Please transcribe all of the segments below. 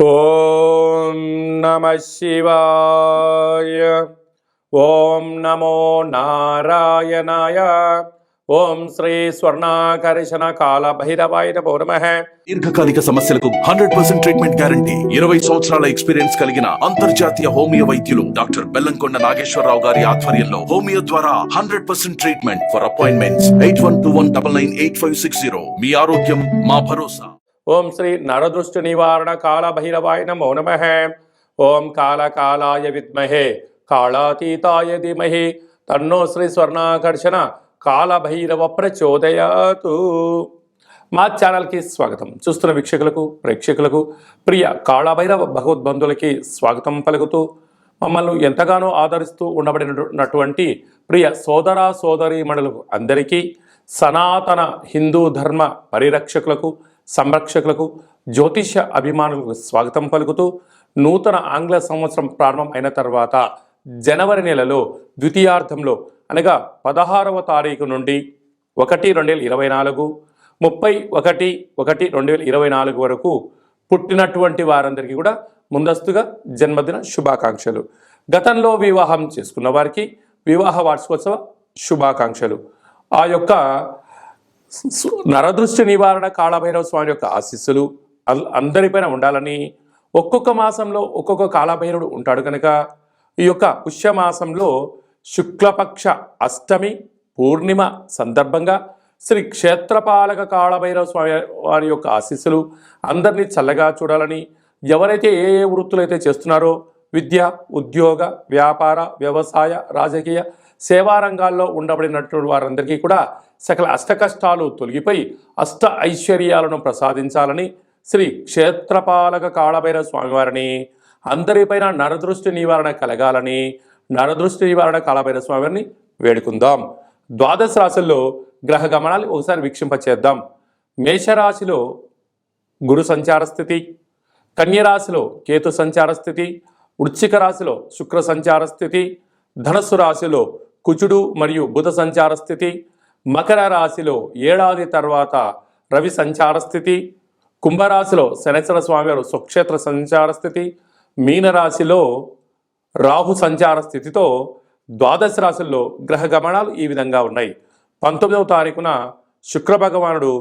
ఓం నమ శివాయ. ఓం నమో నారాయణాయ. ఓం శ్రీ స్వర్ణాకర్షణ కాల భైరవాయ నమో నమః. దీర్ఘకాలిక సమస్యలకు 100% ట్రీట్మెంట్ గ్యారంటీ. 20 సంవత్సరాల ఎక్స్పీరియన్స్ కలిగిన అంతర్జాతీయ హోమియో వైద్యులు డాక్టర్ బెల్లంకొండ నాగేశ్వరరావు గారి ఆధ్వర్యంలో హోమియో ద్వారా 100% ట్రీట్మెంట్. For appointments 8121998560. మీ ఆరోగ్యం మా భరోసా. ఓం శ్రీ నరదృష్టి నివారణ కాల భైరవాయ నమో నమః. ఓం కాళకాలాయ విద్మహే కాళాతీతాయ ధీమహి తన్నో శ్రీ స్వర్ణాకర్షణ కాల భైరవ ప్రచోదయాతు. మా ఛానల్కి స్వాగతం. చూస్తున్న వీక్షకులకు ప్రేక్షకులకు ప్రియ కాళభైరవ భగవద్బంధులకి స్వాగతం పలుకుతూ మమ్మల్ని ఎంతగానో ఆదరిస్తూ ఉండబడినటువంటి ప్రియ సోదర సోదరీమణులకు అందరికీ, సనాతన హిందూ ధర్మ పరిరక్షకులకు సంరక్షకులకు జ్యోతిష అభిమానులకు స్వాగతం పలుకుతూ నూతన ఆంగ్ల సంవత్సరం ప్రారంభం అయిన తర్వాత జనవరి నెలలో ద్వితీయార్థంలో అనగా 16వ తారీఖు నుండి 1/2024, 31/1/2024 వరకు పుట్టినటువంటి వారందరికీ కూడా ముందస్తుగా జన్మదిన శుభాకాంక్షలు. గతంలో వివాహం చేసుకున్న వారికి వివాహ వార్షికోత్సవ శుభాకాంక్షలు. ఆ యొక్క నరదృష్టి నివారణ కాళభైరవ స్వామి యొక్క ఆశీస్సులు అందరిపైన ఉండాలని, ఒక్కొక్క మాసంలో ఒక్కొక్క కాళభైరవుడు ఉంటాడు కనుక ఈ యొక్క పుష్యమాసంలో శుక్లపక్ష అష్టమి పూర్ణిమ సందర్భంగా శ్రీ క్షేత్రపాలక కాళభైరవ స్వామి వారి యొక్క ఆశీస్సులు అందరినీ చల్లగా చూడాలని, ఎవరైతే ఏ ఏ వృత్తులైతే చేస్తున్నారో విద్య, ఉద్యోగ, వ్యాపార, వ్యవసాయ, రాజకీయ, సేవా రంగాల్లో ఉండబడినటువంటి వారందరికీ కూడా సకల అష్టకష్టాలు తొలగిపోయి అష్ట ఐశ్వర్యాలను ప్రసాదించాలని శ్రీ క్షేత్రపాలక కాళభైరవ స్వామివారిని, అందరిపైన నరదృష్టి నివారణ కలగాలని నరదృష్టి నివారణ కాళభైరవ స్వామివారిని వేడుకుందాం. ద్వాదశ రాశుల్లో గ్రహ గమనాలు ఒకసారి వీక్షింపచేద్దాం. మేషరాశిలో గురు సంచార స్థితి, కన్యరాశిలో కేతు సంచార స్థితి, వృశ్చిక రాశిలో శుక్ర సంచార స్థితి, ధనస్సు రాశిలో కుజుడు మరియు బుధ సంచార స్థితి, మకర రాశిలో ఏడాది తర్వాత రవి సంచార స్థితి, కుంభరాశిలో శనేశ్వర స్వామివారు స్వక్షేత్ర సంచార స్థితి, మీనరాశిలో రాహు సంచార స్థితితో ద్వాదశ రాశుల్లో గ్రహ గమనాలు ఈ విధంగా ఉన్నాయి. 19వ తారీఖున శుక్ర భగవానుడు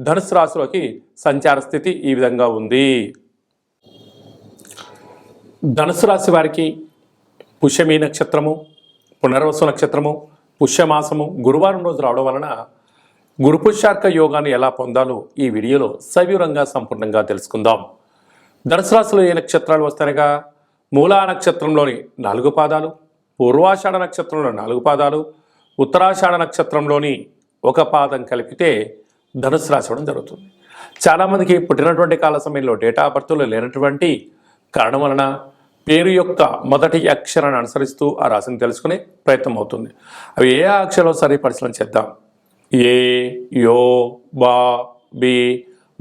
ధనుసు రాశిలోకి సంచార స్థితి ఈ విధంగా ఉంది. ధనుసు రాశి వారికి పుష్యమీ నక్షత్రము, పునర్వసు నక్షత్రము, పుష్యమాసము గురువారం రోజు రావడం వలన గురు పుష్యార్క యోగాన్ని ఎలా పొందాలో ఈ వీడియోలో సవివరంగా సంపూర్ణంగా తెలుసుకుందాం. ధనుసు రాశిలో ఏ నక్షత్రాలు వస్తాయనగా మూలా నక్షత్రంలోని 4 పాదాలు, పూర్వాషాఢ నక్షత్రంలో 4 పాదాలు, ఉత్తరాషాఢ నక్షత్రంలోని 1 పాదం కలిపితే ధనుసు రాశి అవడం జరుగుతుంది. చాలామందికి పుట్టినటువంటి కాల సమయంలో డేటా ఆఫ్ బర్త్లో లేనటువంటి కారణం వలన పేరు యొక్క మొదటి అక్షరాన్ని అనుసరిస్తూ ఆ రాశిని తెలుసుకునే ప్రయత్నం అవుతుంది. అవి ఏ అక్షరాలు సరి పరిశీలన చేద్దాం. ఏ, యో, బా, బి,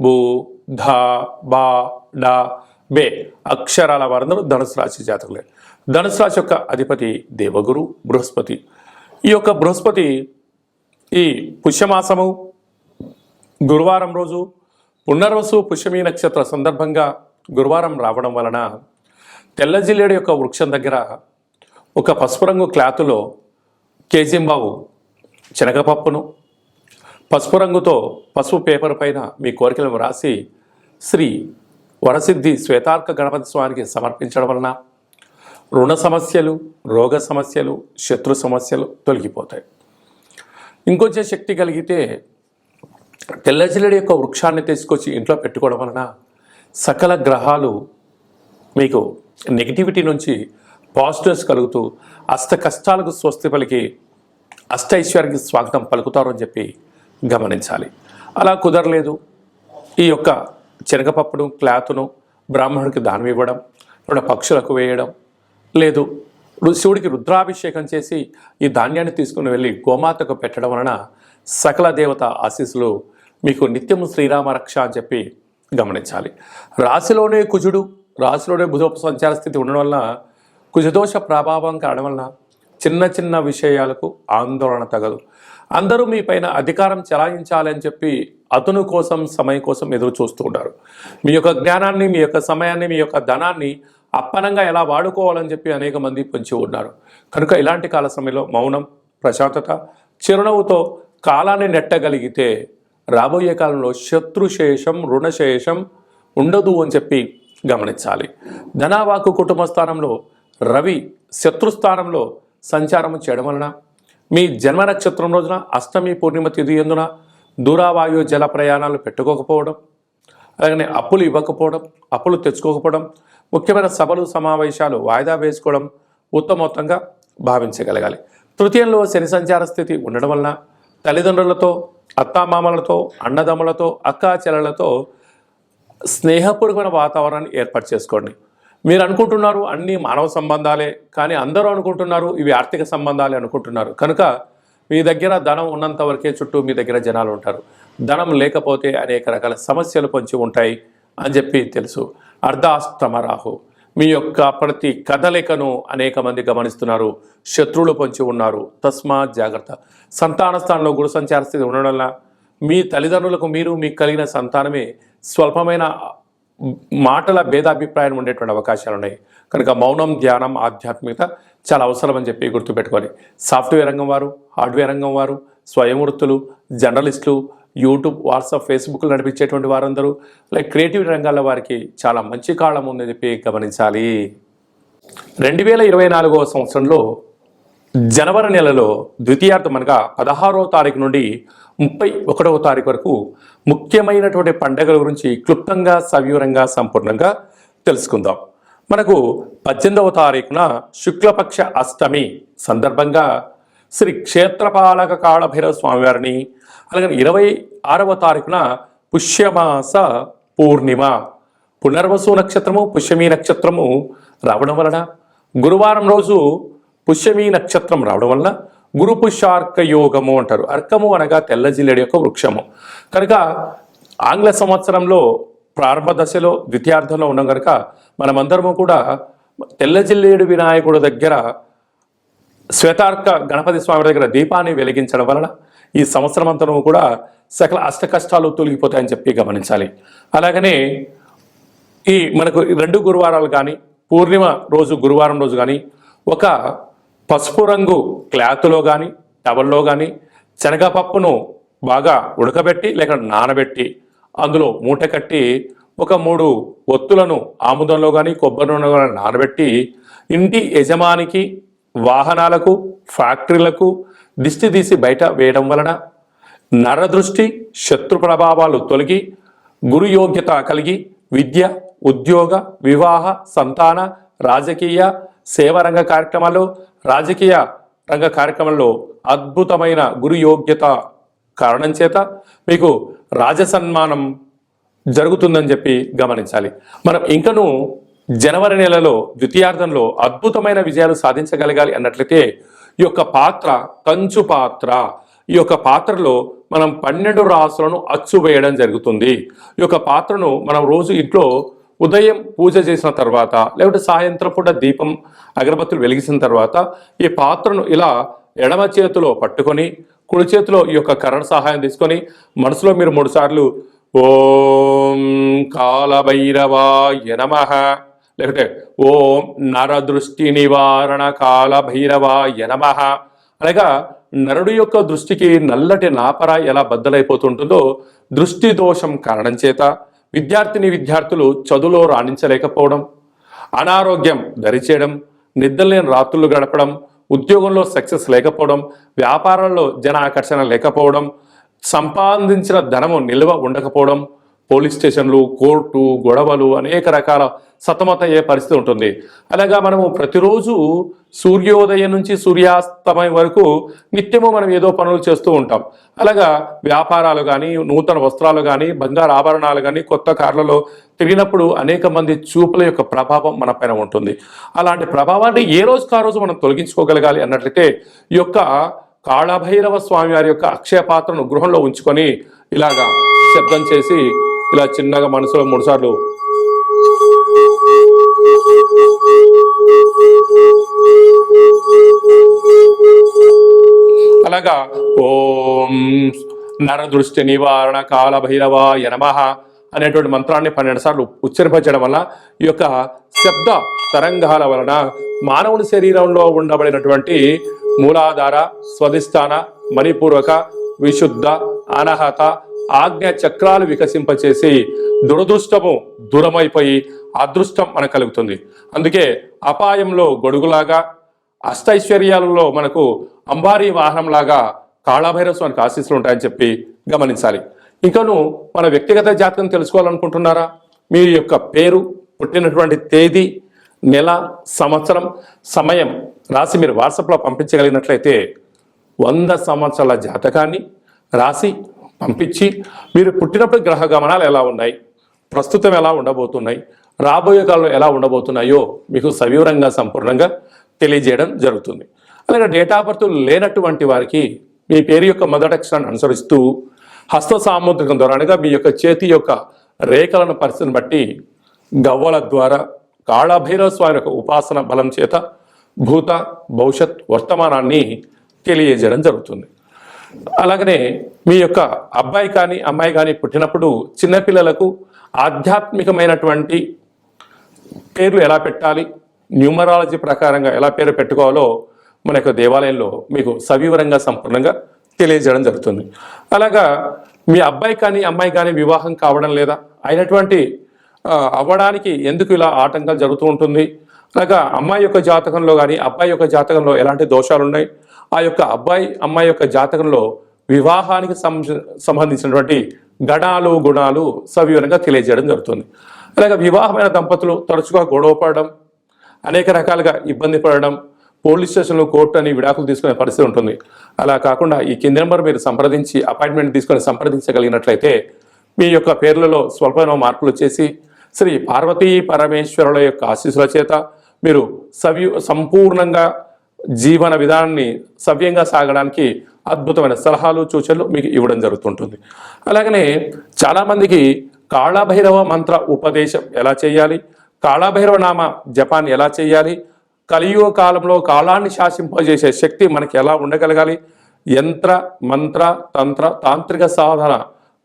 బు, ధ, బా, డ, బే అక్షరాల వారందరూ ధనుసు రాశి జాతకులే. ధనుసు రాశి యొక్క అధిపతి దేవగురు బృహస్పతి. ఈ యొక్క బృహస్పతి ఈ పుష్యమాసము గురువారం రోజు పునర్వసు పుష్యమీ నక్షత్ర సందర్భంగా గురువారం రావడం వలన తెల్ల జిల్లేడు యొక్క వృక్షం దగ్గర ఒక పసుపు రంగు క్లాతులో కేజీంబావు శనగపప్పును పసుపు రంగుతో పసుపు పేపర్ పైన మీ కోరికలను రాసి శ్రీ వరసిద్ధి శ్వేతార్క గణపతి స్వామికి సమర్పించడం వలన రుణ సమస్యలు, రోగ సమస్యలు, శత్రు సమస్యలు తొలగిపోతాయి. ఇంకొంచెం శక్తి కలిగితే తెల్ల జిల్లేడు యొక్క వృక్షాన్ని తీసుకొచ్చి ఇంట్లో పెట్టుకోవడం వలన సకల గ్రహాలు మీకు నెగిటివిటీ నుంచి పాజిటివ్స్ కలుగుతూ అష్ట కష్టాలకు స్వస్తి పలికి అష్ట ఐశ్వర్యానికి స్వాగతం పలుకుతారు అని చెప్పి గమనించాలి. అలా కుదరలేదు, ఈ యొక్క శనగపప్పును క్లాతును బ్రాహ్మణుడికి దానం ఇవ్వడం, లేదా పక్షులకు వేయడం, లేదు శివుడికి రుద్రాభిషేకం చేసి ఈ ధాన్యాన్ని తీసుకుని వెళ్ళి గోమాతకు పెట్టడం వలన సకల దేవత ఆశీస్సులు మీకు నిత్యము శ్రీరామ రక్ష అని చెప్పి గమనించాలి. రాశిలోనే కుజుడు, రాశిలోనే బుధ సంచార స్థితి ఉండడం వలన కుజదోష ప్రభావం కావడం వలన చిన్న చిన్న విషయాలకు ఆందోళన తగదు. అందరూ మీ పైన అధికారం చెలాయించాలి అని చెప్పి అతను కోసం సమయం కోసం ఎదురు చూస్తూ ఉంటారు. మీ యొక్క జ్ఞానాన్ని, మీ యొక్క సమయాన్ని, మీ యొక్క ధనాన్ని అప్పనంగా ఎలా వాడుకోవాలని చెప్పి అనేక మంది పొంచి ఉన్నారు. కనుక ఇలాంటి కాల సమయంలో మౌనం, ప్రశాంతత, చిరునవ్వుతో కాలాన్ని నెట్టగలిగితే రాబోయే కాలంలో శత్రుశేషం, రుణశేషం ఉండదు అని చెప్పి గమనించాలి. ధనావాకు కుటుంబ స్థానంలో రవి శత్రుస్థానంలో సంచారం చేయడం వలన మీ జన్మ నక్షత్రం రోజున అష్టమి పూర్ణిమ తిథి ఎందున దూరావాయు జల ప్రయాణాలు పెట్టుకోకపోవడం, అలాగనే అప్పులు ఇవ్వకపోవడం, అప్పులు తెచ్చుకోకపోవడం, ముఖ్యమైన సభలు సమావేశాలు వాయిదా వేసుకోవడం ఉత్తమోత్తంగా భావించగలగాలి. తృతీయంలో శని సంచార స్థితి ఉండడం వలన తల్లిదండ్రులతో, అత్తామామలతో, అన్నదమ్ములతో, అక్కా చెల్లెలతో స్నేహపూర్వకమైన వాతావరణాన్ని ఏర్పాటు చేసుకోండి. మీరు అనుకుంటున్నారు అన్నీ మానవ సంబంధాలే, కానీ అందరూ అనుకుంటున్నారు ఇవి ఆర్థిక సంబంధాలే అనుకుంటున్నారు. కనుక మీ దగ్గర ధనం ఉన్నంత వరకే చుట్టూ మీ దగ్గర జనాలు ఉంటారు. ధనం లేకపోతే అనేక రకాల సమస్యలు పొంచి ఉంటాయి అని చెప్పి తెలుసు. అర్ధాష్టమ రాహు మీ యొక్క ప్రతి కదలికను అనేక మంది గమనిస్తున్నారు. శత్రువులు పొంచి ఉన్నారు. తస్మాత్ జాగ్రత్త. సంతాన స్థానంలో గురు సంచార స్థితి ఉండడం వల్ల మీ తల్లిదండ్రులకు మీకు కలిగిన సంతానమే స్వల్పమైన మాటల భేదాభిప్రాయం ఉండేటువంటి అవకాశాలు ఉన్నాయి. కనుక మౌనం, ధ్యానం, ఆధ్యాత్మికత చాలా అవసరం అని చెప్పి గుర్తుపెట్టుకోవాలి. సాఫ్ట్వేర్ రంగం వారు, హార్డ్వేర్ రంగం వారు, స్వయం వృత్తులు, జర్నలిస్టులు, యూట్యూబ్, వాట్సాప్, ఫేస్బుక్లు నడిపించేటువంటి వారందరూ లైక్ క్రియేటివ్ రంగాల వారికి చాలా మంచి కాలం ఉందని చెప్పి గమనించాలి. 2024వ సంవత్సరంలో జనవరి నెలలో ద్వితీయార్థం అనగా 16వ తారీఖు నుండి 31వ తారీఖు వరకు ముఖ్యమైనటువంటి పండుగల గురించి క్లుప్తంగా, సవివరంగా, సంపూర్ణంగా తెలుసుకుందాం. మనకు 18వ తారీఖున శుక్లపక్ష అష్టమి సందర్భంగా శ్రీ క్షేత్రపాలక కాళభైరవ స్వామివారిని, అలాగే 26వ తారీఖున పుష్యమాస పూర్ణిమ పునర్వసు నక్షత్రము, పుష్యమీ నక్షత్రము రావడం వలన గురువారం రోజు పుష్యమీ నక్షత్రం రావడం వలన గురు పుష్యార్క యోగము అంటారు. అర్కము అనగా తెల్ల జిల్లేడు యొక్క వృక్షము. కనుక ఆంగ్ల సంవత్సరంలో ప్రారంభ దశలో ద్వితీయార్థంలో ఉన్నాం కనుక మనమందరము కూడా తెల్ల జిల్లేడు వినాయకుడు దగ్గర, శ్వేతార్క గణపతి స్వామి దగ్గర దీపాన్ని వెలిగించడం వలన ఈ సంవత్సరం అంతా కూడా సకల అష్ట కష్టాలు తొలగిపోతాయని చెప్పి గమనించాలి. అలాగనే ఈ మనకు 2 గురువారాలు కానీ, పూర్ణిమ రోజు గురువారం రోజు కానీ ఒక పసుపు రంగు క్లాత్లో కానీ, టవల్లో కానీ శనగపప్పును బాగా ఉడకబెట్టి లేక నానబెట్టి అందులో మూట కట్టి ఒక 3 ఒత్తులను ఆముదంలో కానీ, కొబ్బరి నూనెలో కానీ నానబెట్టి ఇంటి యజమానికి, వాహనాలకు, ఫ్యాక్టరీలకు దిష్టి తీసి బయట వేయడం వలన నరదృష్టి, శత్రు ప్రభావాలు తొలగి గురు యోగ్యత కలిగి విద్య, ఉద్యోగ, వివాహ, సంతాన, రాజకీయ, సేవారంగ కార్యక్రమాలు, రాజకీయ రంగ కార్యక్రమంలో అద్భుతమైన గురు యోగ్యత కారణం చేత మీకు రాజసన్మానం జరుగుతుందని చెప్పి గమనించాలి. మనం ఇంకనూ జనవరి నెలలో ద్వితీయార్థంలో అద్భుతమైన విజయాలు సాధించగలగాలి అన్నట్లయితే ఈ యొక్క పాత్ర కంచు పాత్ర, ఈ యొక్క పాత్రలో మనం 12 రాసులను అచ్చు వేయడం జరుగుతుంది. ఈ యొక్క పాత్రను మనం రోజు ఇంట్లో ఉదయం పూజ చేసిన తర్వాత లేకపోతే సాయంత్రం పూట దీపం, అగరబత్తులు వెలిగించిన తర్వాత ఈ పాత్రను ఇలా ఎడమ చేతిలో పట్టుకొని కుడి చేతిలో ఈ యొక్క కర్ర సహాయం తీసుకొని మనసులో మీరు 3 సార్లు ఓం కాలభైరవాయ నమః, లేకపోతే ఓం నరదృష్టి నివారణ కాలభైరవాయ నమః, అనగా నరుడి యొక్క దృష్టికి నల్లటి నాపర ఎలా బద్దలైపోతుంటుందో దృష్టి దోషం కారణం చేత విద్యార్థులు చదువులో రాణించలేకపోవడం, అనారోగ్యం దరిచేయడం, నిద్రలేని రాత్రులు గడపడం, ఉద్యోగంలో సక్సెస్ లేకపోవడం, వ్యాపారంలో జన ఆకర్షణ లేకపోవడం, సంపాదించిన ధనము నిల్వ ఉండకపోవడం, పోలీస్ స్టేషన్లు, కోర్టు, గొడవలు, అనేక రకాల సతమతయ్యే పరిస్థితి ఉంటుంది. అలాగా మనము ప్రతిరోజు సూర్యోదయం నుంచి సూర్యాస్తమయం వరకు నిత్యము మనం ఏదో పనులు చేస్తూ ఉంటాం. అలాగా వ్యాపారాలు కానీ, నూతన వస్త్రాలు కానీ, బంగారు ఆభరణాలు కానీ, కొత్త కార్లలో తిరిగినప్పుడు అనేక మంది చూపుల యొక్క ప్రభావం మన పైన ఉంటుంది. అలాంటి ప్రభావాన్ని ఏ రోజుకు ఆ రోజు మనం తొలగించుకోగలగాలి అన్నట్లయితే ఈ యొక్క కాళభైరవ స్వామి వారి యొక్క అక్షయ పాత్రను గృహంలో ఉంచుకొని ఇలాగా శబ్దం చేసి ఇలా చిన్నగా మనసులో 3 సార్లు అలాగా ఓం నరదృష్టి నివారణ కాల భైరవాయ నమః అనేటువంటి మంత్రాన్ని 12 సార్లు ఉచ్చరింపజేయడం వల్ల ఈ యొక్క శబ్ద తరంగాల వలన మానవుని శరీరంలో ఉండబడినటువంటి మూలాధార, స్వధిష్టాన, మణిపూర్వక, విశుద్ధ, అనహత, ఆజ్ఞ చక్రాలు వికసింపచేసి దురదృష్టము దూరమైపోయి అదృష్టం మనకు కలుగుతుంది. అందుకే అపాయంలో గొడుగులాగా, అష్టైశ్వర్యాలలో మనకు అంబారీ వాహనంలాగా కాళభైరవ స్వామికి ఆశీస్సులు ఉంటాయని చెప్పి గమనించాలి. ఇంకను మన వ్యక్తిగత జాతకం తెలుసుకోవాలనుకుంటున్నారా? మీ యొక్క పేరు, పుట్టినటువంటి తేదీ, నెల, సంవత్సరం, సమయం రాసి మీరు వాట్సాప్లో పంపించగలిగినట్లయితే 100 సంవత్సరాల జాతకాన్ని రాసి పంపించి మీరు పుట్టినప్పుడు గ్రహ గమనాలు ఎలా ఉన్నాయి, ప్రస్తుతం ఎలా ఉండబోతున్నాయి, రాబోయే కాలంలో ఎలా ఉండబోతున్నాయో మీకు సవివరంగా సంపూర్ణంగా తెలియజేయడం జరుగుతుంది. అలాగే డేట్ ఆఫ్ బర్త్ లేనటువంటి వారికి మీ పేరు యొక్క మొదటి అక్షరాన్ని అనుసరిస్తూ హస్త సాముద్రికం ద్వారా, అనగా మీ యొక్క చేతి యొక్క రేఖలను పరిస్థితిని బట్టి గవ్వల ద్వారా కాళభైరవ స్వామి యొక్క ఉపాసన బలం చేత భూత, భవిష్యత్, వర్తమానాన్ని తెలియజేయడం జరుగుతుంది. అలాగనే మీ యొక్క అబ్బాయి కానీ అమ్మాయి కానీ పుట్టినప్పుడు చిన్నపిల్లలకు ఆధ్యాత్మికమైనటువంటి పేర్లు ఎలా పెట్టాలి, న్యూమరాలజీ ప్రకారంగా ఎలా పేరు పెట్టుకోవాలో మన యొక్క దేవాలయంలో మీకు సవివరంగా సంపూర్ణంగా తెలియజేయడం జరుగుతుంది. అలాగా మీ అబ్బాయి కానీ అమ్మాయి కానీ వివాహం కావడం లేదా, అయినటువంటి అవ్వడానికి ఎందుకు ఇలా ఆటంకాలు జరుగుతూ ఉంటుంది, అలాగా అమ్మాయి యొక్క జాతకంలో కానీ అబ్బాయి యొక్క జాతకంలో ఎలాంటి దోషాలు ఉన్నాయి, ఆ యొక్క అబ్బాయి అమ్మాయి యొక్క జాతకంలో వివాహానికి సంబంధించినటువంటి గణాలు గుణాలు సవివరంగా తెలియజేయడం జరుగుతుంది. అలాగే వివాహమైన దంపతులు తరచుగా గొడవ పడడం, అనేక రకాలుగా ఇబ్బంది పడడం, పోలీస్ స్టేషన్లో కోర్టు అని విడాకులు తీసుకునే పరిస్థితి ఉంటుంది. అలా కాకుండా ఈ కింది నెంబర్ మీరు సంప్రదించి అపాయింట్మెంట్ తీసుకొని సంప్రదించగలిగినట్లయితే మీ యొక్క పేర్లలో స్వల్పమైన మార్పులు చేసి శ్రీ పార్వతీ పరమేశ్వరుల యొక్క ఆశీస్సుల చేత మీరు సంపూర్ణంగా జీవన విధానాన్ని సవ్యంగా సాగడానికి అద్భుతమైన సలహాలు సూచనలు మీకు ఇవ్వడం జరుగుతుంటుంది. అలాగనే చాలామందికి కాళభైరవ మంత్ర ఉపదేశం ఎలా చేయాలి, కాళభైరవ నామ జపాన్ని ఎలా చేయాలి, కలియుగ కాలంలో కాలాన్ని శాసింపజేసే శక్తి మనకి ఎలా ఉండగలగాలి, యంత్ర మంత్ర తంత్ర తాంత్రిక సాధన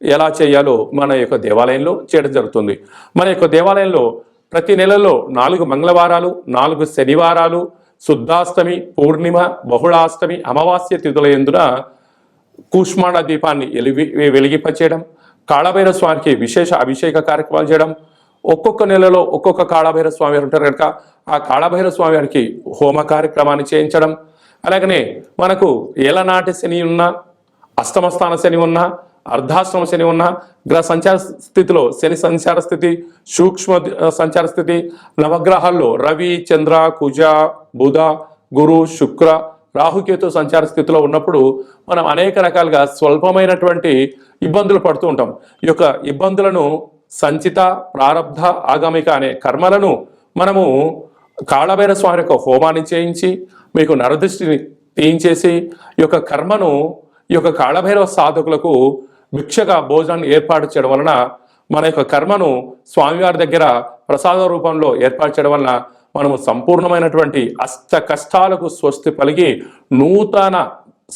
ఎలా చేయాలో మన యొక్క దేవాలయంలో చేయడం జరుగుతుంది. మన యొక్క దేవాలయంలో ప్రతి నెలలో 4 మంగళవారాలు, 4 శనివారాలు, శుద్ధాష్టమి, పూర్ణిమ, బహుళాష్టమి, అమావాస్య తిథుల యందున కూష్మాండ దీపాన్ని వెలిగింపచేయడం, కాళభైరవ స్వామికి విశేష అభిషేక కార్యక్రమాలు చేయడం, ఒక్కొక్క నెలలో ఒక్కొక్క కాళభైరవ స్వామి వారు ఉంటారు కనుక ఆ కాళభైరవ స్వామి వారికి హోమ కార్యక్రమాన్ని చేయించడం, అలాగనే మనకు ఏలనాటి శని ఉన్నా, అష్టమస్థాన శని ఉన్నా, అర్ధాశ్రమ శని ఉన్న, గ్రహ సంచార స్థితిలో శని సంచార స్థితి, సూక్ష్మ సంచార స్థితి, నవగ్రహాల్లో రవి, చంద్ర, కుజ, బుధ, గురు, శుక్ర, రాహుకేతు సంచార స్థితిలో ఉన్నప్పుడు మనం అనేక రకాలుగా స్వల్పమైనటువంటి ఇబ్బందులు పడుతూ ఉంటాం. ఈ యొక్క ఇబ్బందులను సంచిత, ప్రారబ్ధ, ఆగమిక అనే కర్మలను మనము కాళభైరవ స్వామి యొక్క హోమాన్ని చేయించి మీకు నరదృష్టిని తీయించేసి ఈ యొక్క కర్మను ఈ యొక్క కాళభైరవ సాధకులకు భిక్షగా భోజనాన్ని ఏర్పాటు చేయడం వలన మన యొక్క కర్మను స్వామివారి దగ్గర ప్రసాద రూపంలో ఏర్పాటు చేయడం వలన మనము సంపూర్ణమైనటువంటి అష్ట కష్టాలకు స్వస్తి పలికి నూతన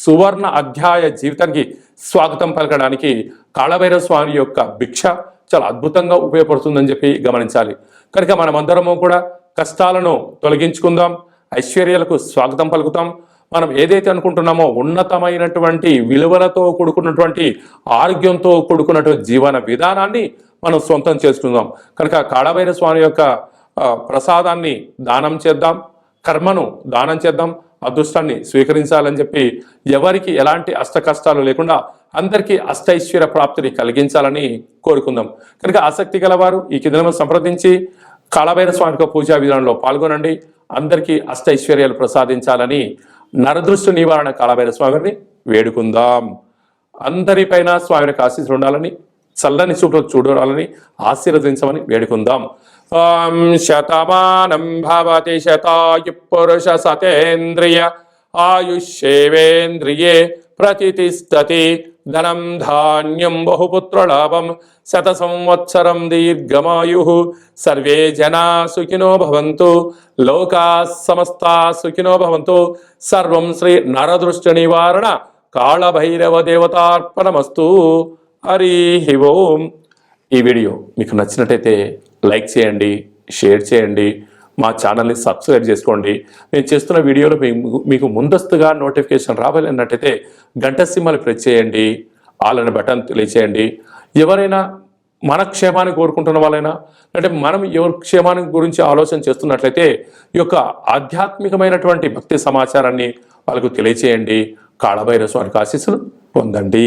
సువర్ణ అధ్యాయ జీవితానికి స్వాగతం పలకడానికి కాళభైరవ స్వామి యొక్క భిక్ష చాలా అద్భుతంగా ఉపయోగపడుతుందని చెప్పి గమనించాలి. కనుక మనమందరము కూడా కష్టాలను తొలగించుకుందాం, ఐశ్వర్యాలకు స్వాగతం పలుకుతాం. మనం ఏదైతే అనుకుంటున్నామో ఉన్నతమైనటువంటి విలువలతో కూడుకున్నటువంటి ఆరోగ్యంతో కూడుకున్నటువంటి జీవన విధానాన్ని మనం సొంతం చేసుకుందాం. కనుక కాళభైరవ స్వామి యొక్క ప్రసాదాన్ని దానం చేద్దాం, కర్మను దానం చేద్దాం, అదృష్టాన్ని స్వీకరించాలని చెప్పి ఎవరికి ఎలాంటి అష్ట కష్టాలు లేకుండా అందరికీ అష్టైశ్వర్య ప్రాప్తిని కలిగించాలని కోరుకుందాం. కనుక ఆసక్తి గలవారు ఈ కింద సంప్రదించి కాళభైరవ స్వామి యొక్క పూజా విధానంలో పాల్గొనండి. అందరికీ అష్టైశ్వర్యాలు ప్రసాదించాలని నరదృష్టి నివారణ కాళభైరవ స్వామిని వేడుకుందాం. అందరిపైన స్వామి యొక్క ఆశీస్సులు ఉండాలని, చల్లని చూపులు చూడాలని ఆశీర్వదించమని వేడుకుందాం. ఓం శతమానం భవతి శతాయు పురుష సతేంద్రియ ఆయుష్యేవేంద్రియే ప్రతిష్టతి ధనం ధాన్యం బహుపుత్రలాభం శత సంవత్సరం దీర్ఘమాయు సర్వే జనా సుఖినో భవంతు లోకా సమస్తా సుఖినో భవంతు. సర్వం శ్రీ నరదృష్టి నివారణ కాళభైరవ దేవతార్పణమస్తు. హరి ఓం. ఈ వీడియో మీకు నచ్చినట్టయితే లైక్ చేయండి, షేర్ చేయండి, మా ఛానల్ని సబ్స్క్రైబ్ చేసుకోండి. నేను చేస్తున్న వీడియోలు మీకు ముందస్తుగా నోటిఫికేషన్ రావాలన్నట్టయితే గంట సింబల్ ప్రెస్ చేయండి, ఆల్ అనే బటన్ తెలియచేయండి. ఎవరైనా మన క్షేమాన్ని కోరుకుంటున్న వాళ్ళైనా అంటే మనం ఎవరి క్షేమాన్ని గురించి ఆలోచన చేస్తున్నట్లయితే ఈ యొక్క ఆధ్యాత్మికమైనటువంటి భక్తి సమాచారాన్ని వాళ్ళకు తెలియచేయండి. కాళభైరవ స్వామికి ఆశీస్సులు పొందండి.